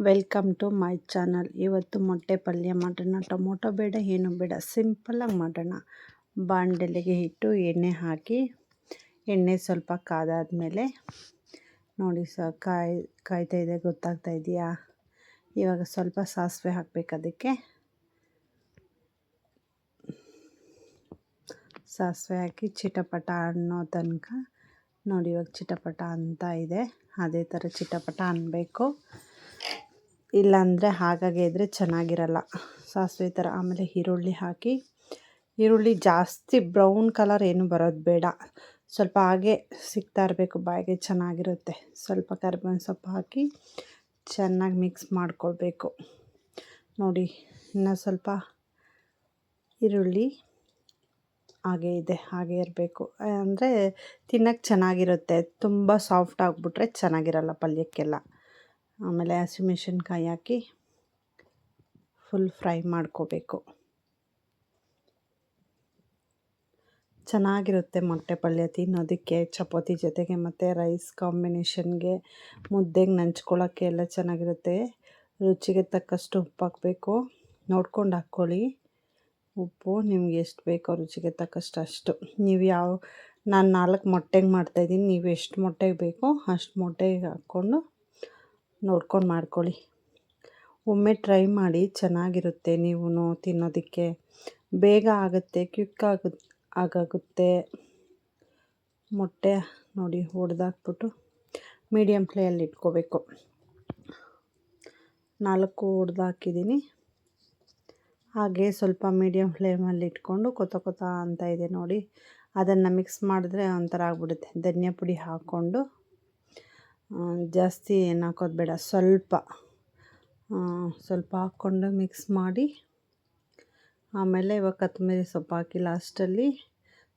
Welcome to my channel. ಇವತ್ತು ಮೊಟ್ಟೆ ಪಲ್ಯ ಮಾಡೋಣ. ಟೊಮೊಟೊ ಬೇಡ, ಏನು ಬೇಡ, ಸಿಂಪಲ್ಲಾಗಿ ಮಾಡೋಣ. ಬಾಣಲೆಗೆ ಇಟ್ಟು ಎಣ್ಣೆ ಹಾಕಿ, ಎಣ್ಣೆ ಸ್ವಲ್ಪ ಕಾದಾದ್ಮೇಲೆ ನೋಡಿ ಕಾಯ್ತಾ ಇದೆ, ಗೊತ್ತಾಗ್ತಾ ಇದೆಯಾ? ಇವಾಗ ಸ್ವಲ್ಪ ಸಾಸಿವೆ ಹಾಕಬೇಕು. ಅದಕ್ಕೆ ಸಾಸಿವೆ ಹಾಕಿ ಚಿಟಪಟ ಅನ್ನೋ ತನಕ ನೋಡಿ. ಇವಾಗ ಚಿಟಪಟ ಅಂತ ಇದೆ, ಅದೇ ಥರ ಚಿಟಪಟ ಅನ್ನಬೇಕು. ಇಲ್ಲಾಂದರೆ ಹಾಗಾಗಿ ಇದ್ದರೆ ಚೆನ್ನಾಗಿರಲ್ಲ, ಸಾಸಿವೆ ಥರ. ಆಮೇಲೆ ಈರುಳ್ಳಿ ಹಾಕಿ, ಈರುಳ್ಳಿ ಜಾಸ್ತಿ ಬ್ರೌನ್ ಕಲರ್ ಏನು ಬರೋದು ಬೇಡ, ಸ್ವಲ್ಪ ಹಾಗೆ ಸಿಗ್ತಾ ಇರಬೇಕು ಬಾಯಿಗೆ, ಚೆನ್ನಾಗಿರುತ್ತೆ. ಸ್ವಲ್ಪ ಕರಿಬೇವಿನ ಸೊಪ್ಪು ಹಾಕಿ ಚೆನ್ನಾಗಿ ಮಿಕ್ಸ್ ಮಾಡ್ಕೊಳ್ಬೇಕು. ನೋಡಿ, ಇನ್ನು ಸ್ವಲ್ಪ ಈರುಳ್ಳಿ ಹಾಗೆ ಇದೆ, ಹಾಗೆ ಇರಬೇಕು, ಅಂದರೆ ತಿನ್ನೋಕ್ಕೆ ಚೆನ್ನಾಗಿರುತ್ತೆ. ತುಂಬ ಸಾಫ್ಟ್ ಆಗಿಬಿಟ್ರೆ ಚೆನ್ನಾಗಿರಲ್ಲ ಪಲ್ಯಕ್ಕೆಲ್ಲ. ಆಮೇಲೆ ಹಸಿಮೆಣಸಿನ್ಕಾಯಿ ಹಾಕಿ ಫುಲ್ ಫ್ರೈ ಮಾಡ್ಕೋಬೇಕು. ಚೆನ್ನಾಗಿರುತ್ತೆ ಮೊಟ್ಟೆ ಪಲ್ಯ ತಿನ್ನೋದಕ್ಕೆ, ಚಪಾತಿ ಜೊತೆಗೆ ಮತ್ತು ರೈಸ್ ಕಾಂಬಿನೇಷನ್ಗೆ, ಮುದ್ದೆಗೆ ನಂಚ್ಕೊಳ್ಳೋಕ್ಕೆ ಎಲ್ಲ ಚೆನ್ನಾಗಿರುತ್ತೆ. ರುಚಿಗೆ ತಕ್ಕಷ್ಟು ಉಪ್ಪು ಹಾಕಬೇಕು, ನೋಡ್ಕೊಂಡು ಹಾಕ್ಕೊಳ್ಳಿ. ಉಪ್ಪು ನಿಮ್ಗೆ ಎಷ್ಟು ಬೇಕೋ ರುಚಿಗೆ ತಕ್ಕಷ್ಟು ಅಷ್ಟು. ನೀವು ನಾನು 4 ಮೊಟ್ಟೆಗೆ ಮಾಡ್ತಾಯಿದ್ದೀನಿ, ನೀವು ಎಷ್ಟು ಮೊಟ್ಟೆಗೆ ಬೇಕೋ ಅಷ್ಟು ಮೊಟ್ಟೆಗೆ ಹಾಕ್ಕೊಂಡು ನೋಡ್ಕೊಂಡು ಮಾಡ್ಕೊಳ್ಳಿ. ಒಮ್ಮೆ ಟ್ರೈ ಮಾಡಿ, ಚೆನ್ನಾಗಿರುತ್ತೆ. ನೀವು ತಿನ್ನೋದಕ್ಕೆ ಬೇಗ ಆಗುತ್ತೆ, ಕ್ವಿಕ್ ಆಗುತ್ತೆ. ಮೊಟ್ಟೆ ನೋಡಿ ಹೊಡೆದಾಕ್ಬಿಟ್ಟು ಮೀಡಿಯಮ್ ಫ್ಲೇಮಲ್ಲಿ ಇಟ್ಕೋಬೇಕು. 4 ಹೊಡೆದಾಕಿದ್ದೀನಿ. ಹಾಗೆ ಸ್ವಲ್ಪ ಮೀಡಿಯಮ್ ಫ್ಲೇಮಲ್ಲಿ ಇಟ್ಕೊಂಡು ಕೊತ ಅಂತ ಇದೆ ನೋಡಿ, ಅದನ್ನು ಮಿಕ್ಸ್ ಮಾಡಿದ್ರೆ ಒಂಥರ ಆಗ್ಬಿಡುತ್ತೆ. ಧನಿಯಾ ಪುಡಿ ಹಾಕ್ಕೊಂಡು, ಜಾಸ್ತಿ ಏನು ಹಾಕೋದು ಬೇಡ, ಸ್ವಲ್ಪ ಹಾಕ್ಕೊಂಡು ಮಿಕ್ಸ್ ಮಾಡಿ, ಆಮೇಲೆ ಇವಾಗ ಕೊತ್ತಂಬರಿ ಸೊಪ್ಪು ಹಾಕಿ ಲಾಸ್ಟಲ್ಲಿ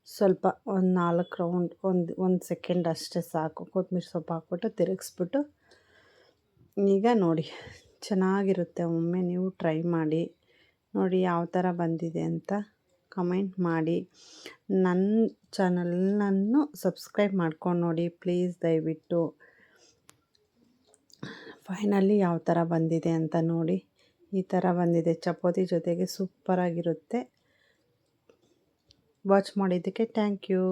ಸ್ವಲ್ಪ ಒಂದು 4 ರೌಂಡ್, ಒಂದು ಸೆಕೆಂಡ್ ಅಷ್ಟೇ ಸಾಕು. ಕೊತ್ತಂಬರಿ ಸೊಪ್ಪು ಹಾಕ್ಬಿಟ್ಟು ತಿರುಗಿಸ್ಬಿಟ್ಟು, ಈಗ ನೋಡಿ ಚೆನ್ನಾಗಿರುತ್ತೆ. ಒಮ್ಮೆ ನೀವು ಟ್ರೈ ಮಾಡಿ ನೋಡಿ ಯಾವ ಥರ ಬಂದಿದೆ ಅಂತ ಕಮೆಂಟ್ ಮಾಡಿ. ನನ್ನ ಚಾನಲನ್ನು ಸಬ್ಸ್ಕ್ರೈಬ್ ಮಾಡ್ಕೊಂಡು ನೋಡಿ ಪ್ಲೀಸ್, ದಯವಿಟ್ಟು. ಫೈನಲಿ ಯಾವ ಥರ ಬಂದಿದೆ ಅಂತ ನೋಡಿ. ಈ ಥರ ಬಂದಿದೆ, ಚಪಾತಿ ಜೊತೆಗೆ ಸೂಪರಾಗಿರುತ್ತೆ. ವಾಚ್ ಮಾಡಿದ್ದಕ್ಕೆ ಥ್ಯಾಂಕ್ ಯು.